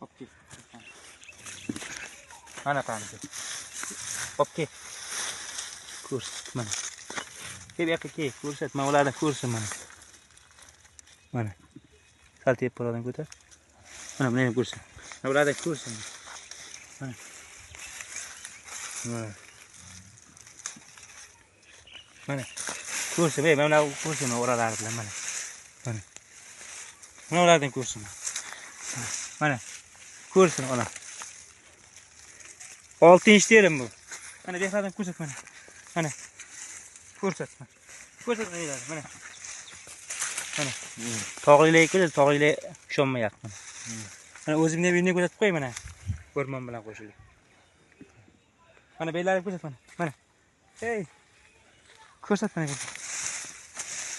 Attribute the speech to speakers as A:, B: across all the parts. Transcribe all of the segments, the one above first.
A: Okey. Mana qancha. Okey. Ko'rsat mana. Kel bu yoqqa kel, ko'rsat. Men ulardan ko'rsin mana. Mana. Sal tepparoqdan ko'tar. Mana buni ko'rsin. Men ulardan ko'rsin. Mana. Mana. Mana. Ko'rsin, men ulardan ko'rsin, oralar bilan mana. Mana. Men ulardan ko'rsin. Mana. Ko'rsin ona. 6-inch terim bu. Mana bu yoqlardan ko'rsat mana. Mana. Ko'rsat. Ko'rsat mana. Mana. Tog'lilar ko'rsat, tog'lilar ishonmayapti. Mana o'zimni ham uyimni ko'rsatib qo'y mana. O'rmon bilan qo'shilib. Mana beylarni ko'rsat mana. Mana. Hey. Ko'rsat mana.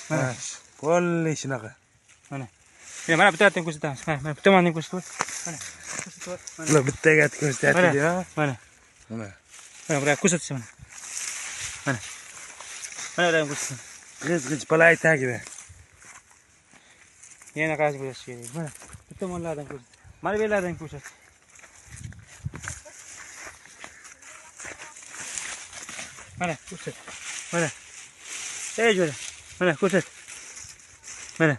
A: Mana.
B: Qo'lli shunaqa.
A: Mana. Mana bu tarafdan ko'rsatamiz. Mana bu tomondan ko'rsat. Mana.
B: Ular bittaga ko'rsatyapti-ya.
A: Mana.
B: Mana.
A: Mana buraya ko'rsatsa mana. Mana. Mana buraya ko'rsat.
B: G'ij palay tagida.
A: Yana qarshi bo'lish kerak. Mana bu tomonlardan ko'rsat. Mana bu yerlardan ko'rsat. Mana ko'rsat. Mana. Ey jo'ra. Mana ko'rsat. Mana.